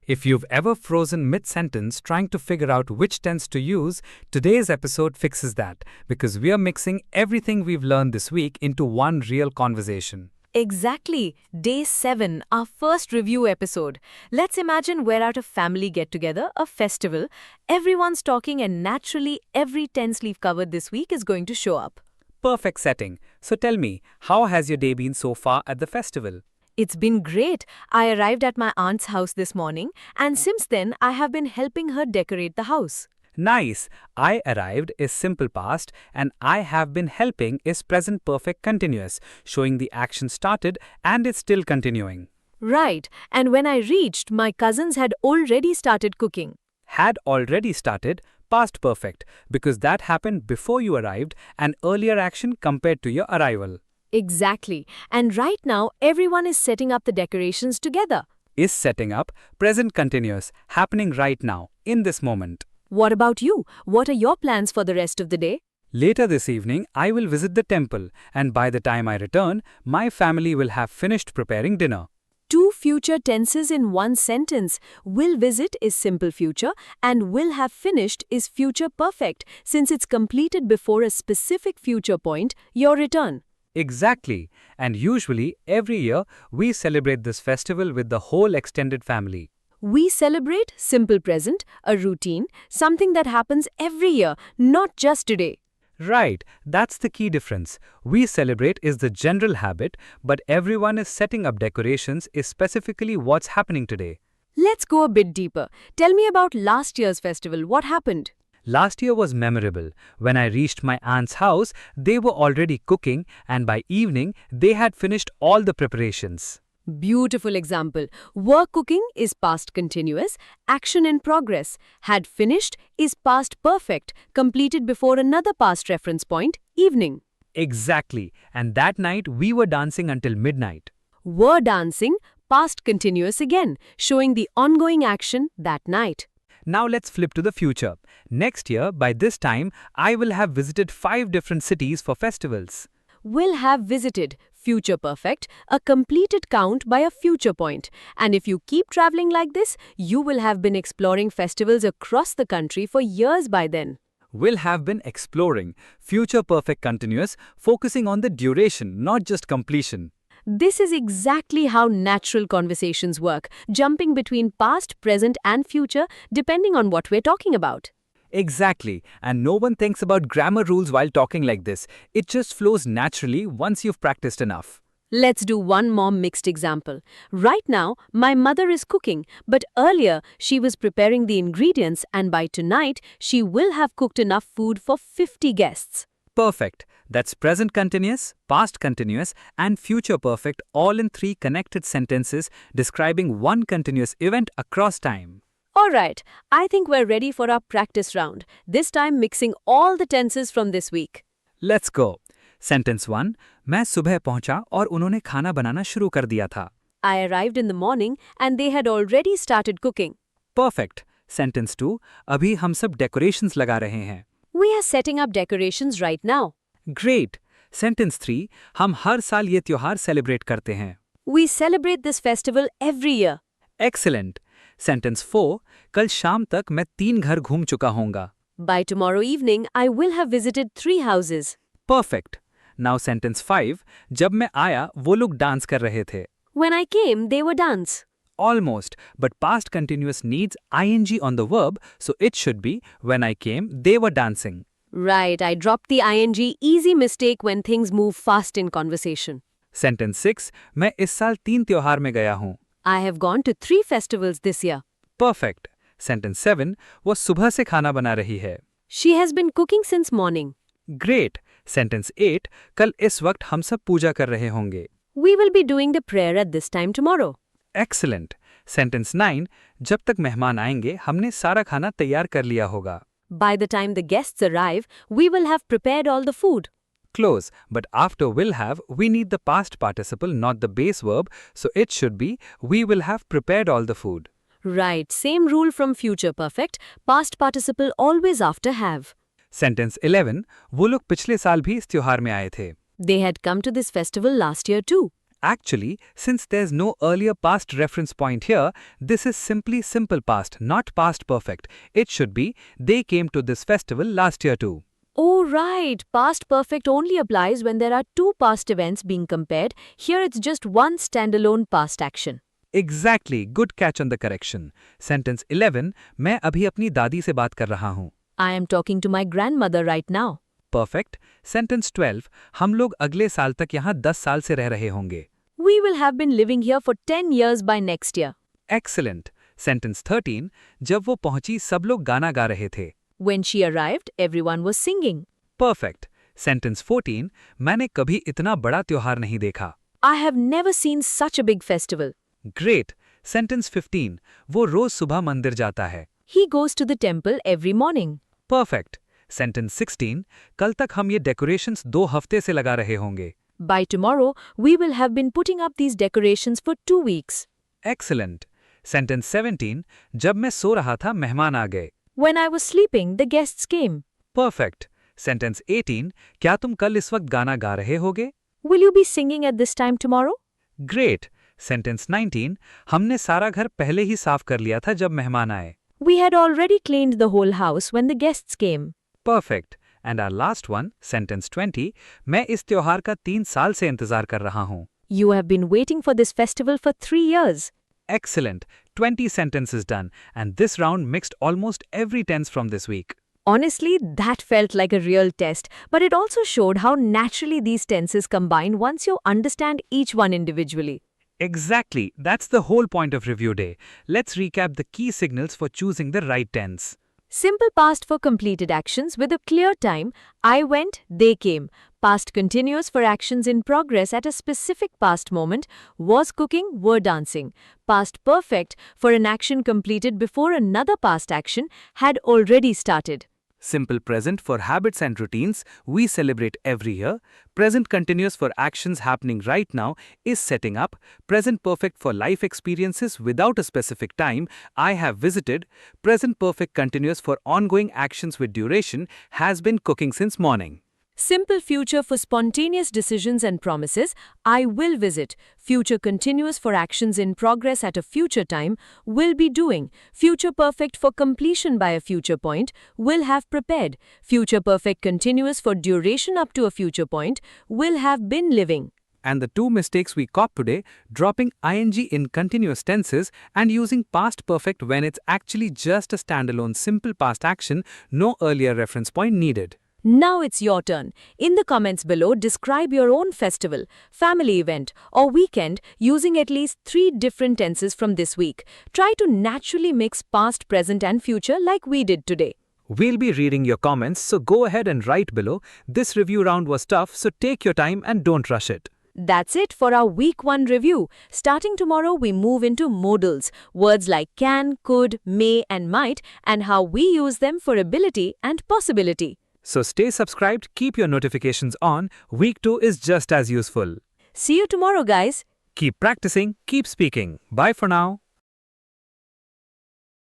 If you've ever frozen mid-sentence trying to figure out which tense to use, today's episode fixes that because we are mixing everything we've learned this week into one real conversation. Exactly. Day 7, our first review episode. Let's imagine we're at a family get-together, a festival. Everyone's talking and naturally every tense we've covered this week is going to show up. Perfect setting. So tell me, how has your day been so far at the festival? It's been great. I arrived at my aunt's house this morning and since then I have been helping her decorate the house. Nice. I arrived is simple past and I have been helping is present perfect continuous, showing the action started and it's still continuing. Right. And when I reached, my cousins had already started cooking. Had already started, past perfect, because that happened before you arrived, an earlier action compared to your arrival. Exactly. And right now, everyone is setting up the decorations together. Is setting up, present continuous, happening right now, in this moment. What about you? What are your plans for the rest of the day? Later this evening, I will visit the temple, and by the time I return, my family will have finished preparing dinner. 2 future tenses in one sentence. Will visit is simple future and will have finished is future perfect since it's completed before a specific future point, your return. Exactly, and usually every year we celebrate this festival with the whole extended family. We celebrate simple present, a routine, something that happens every year, not just today. Right, that's the key difference. We celebrate is the general habit, but everyone is setting up decorations is specifically what's happening today. Let's go a bit deeper. Tell me about last year's festival. What happened? Last year was memorable. When I reached my aunt's house, they were already cooking and by evening, they had finished all the preparations. Beautiful example. Were cooking is past continuous, action in progress. Had finished is past perfect, completed before another past reference point, evening. Exactly, and that night we were dancing until midnight. Were dancing, past continuous again, showing the ongoing action that night. Now let's flip to the future. Next year, by this time, I will have visited 5 different cities for festivals. Will have visited, future perfect, a completed count by a future point. And if you keep traveling like this, you will have been exploring festivals across the country for years by then. Will have been exploring, future perfect continuous, focusing on the duration, not just completion. This is exactly how natural conversations work, jumping between past, present and future depending on what we're talking about. Exactly, and no one thinks about grammar rules while talking like this. It just flows naturally once you've practiced enough. Let's do one more mixed example. Right now, my mother is cooking, but earlier she was preparing the ingredients and by tonight she will have cooked enough food for 50 guests. Perfect. That's present continuous, past continuous, and future perfect all in 3 connected sentences describing one continuous event across time. Alright, I think we're ready for our practice round, this time mixing all the tenses from this week. Let's go. Sentence 1. मैं सुबह पहुंचा और उन्होंने खाना बनाना शुरू कर दिया था. I arrived in the morning and they had already started cooking. Perfect. Sentence 2. अभी हम सब decorations लगा रहे हैं. We are setting up decorations right now. Great. Sentence 3. हम हर साल ये त्योहार celebrate करते हैं. We celebrate this festival every year. Excellent. Sentence 4. कल शाम तक मैं 3 घर घूम चुका होऊंगा. By tomorrow evening, I will have visited 3 houses. Perfect. Now sentence 5. जब मैं आया वो लोग डांस कर रहे थे. When I came, they were dance. Almost, but past continuous needs ing on the verb, so it should be when I came, they were dancing. Right, I dropped the ing, easy mistake when things move fast in conversation. Sentence 6. मैं इस साल 3 त्योहार में गया हूँ. I have gone to 3 festivals this year. Perfect. Sentence 7. वो सुबह से खाना बना रही है. She has been cooking since morning. Great. Sentence 8. कल इस वक्त हम सब पूजा कर रहे होंगे. We will be doing the prayer at this time tomorrow. Excellent. Sentence 9. जब तक मेहमान आएंगे हमने सारा खाना तैयार कर लिया होगा. By the time the guests arrive, we will have prepared all the food. Close, but after will have, we need the past participle, not the base verb, so it should be, we will have prepared all the food. Right, same rule from future perfect, past participle always after have. Sentence 11. वो लोग पिछले साल भी इस त्योहार में आए थे. They had come to this festival last year too. Actually, since there's no earlier past reference point here, this is simply simple past, not past perfect. It should be, they came to this festival last year too. Oh, right. Past perfect only applies when there are two past events being compared. Here it's just one standalone past action. Exactly, good catch on the correction. Sentence 11, मैं अभी अपनी दादी से बात कर रहा हूँ. I am talking to my grandmother right now. Perfect. Sentence 12, हम लोग अगले साल तक यहाँ 10 साल से रह रहे होंगे. We will have been living here for 10 years by next year. Excellent. Sentence 13, जब वो पहुंची सब लोग गाना गा रहे थे. When she arrived, everyone was singing. Perfect. Sentence 14, मैंने कभी इतना बड़ा त्योहार नहीं देखा. I have never seen such a big festival. Great. Sentence 15, वो रोज सुबह मंदिर जाता है. He goes to the temple every morning. Perfect. Sentence 16, कल तक हम ये डेकोरेशंस 2 हफ्ते से लगा रहे होंगे. By tomorrow, we will have been putting up these decorations for 2 weeks. Excellent. Sentence 17, जब मैं सो रहा था मेहमान आ गए. When I was sleeping, the guests came. Perfect. Sentence 18, क्या तुम कल इस वक्त गाना गा रहे होगे? Will you be singing at this time tomorrow? Great. Sentence 19, हमने सारा घर पहले ही साफ कर लिया था जब मेहमान आए. We had already cleaned the whole house when the guests came. Perfect. And our last one, sentence 20, मैं इस त्योहार का 3 साल से इंतजार कर रहा हूँ. You have been waiting for this festival for 3 years. Excellent. 20 sentences done, and this round mixed almost every tense from this week. Honestly, that felt like a real test, but it also showed how naturally these tenses combine once you understand each one individually. Exactly. That's the whole point of review day. Let's recap the key signals for choosing the right tense. Simple past for completed actions with a clear time. I went, they came. Past continuous for actions in progress at a specific past moment. Was cooking, were dancing. Past perfect for an action completed before another past action had already started. Simple present for habits and routines we celebrate every year. Present continuous for actions happening right now is setting up. Present perfect for life experiences without a specific time I have visited. Present perfect continuous for ongoing actions with duration has been cooking since morning. Simple future for spontaneous decisions and promises. I will visit. Future continuous for actions in progress at a future time. Will be doing. Future perfect for completion by a future point. Will have prepared. Future perfect continuous for duration up to a future point. Will have been living. And the 2 mistakes we caught today, dropping ing in continuous tenses and using past perfect when it's actually just a standalone simple past action, no earlier reference point needed. Now it's your turn. In the comments below, describe your own festival, family event, or weekend using at least 3 different tenses from this week. Try to naturally mix past, present, and future like we did today. We'll be reading your comments, so go ahead and write below. This review round was tough, so take your time and don't rush it. That's it for our week 1 review. Starting tomorrow, we move into modals, words like can, could, may, and might, and how we use them for ability and possibility. So stay subscribed, keep your notifications on. Week 2 is just as useful. See you tomorrow, guys. Keep practicing, keep speaking. Bye for now.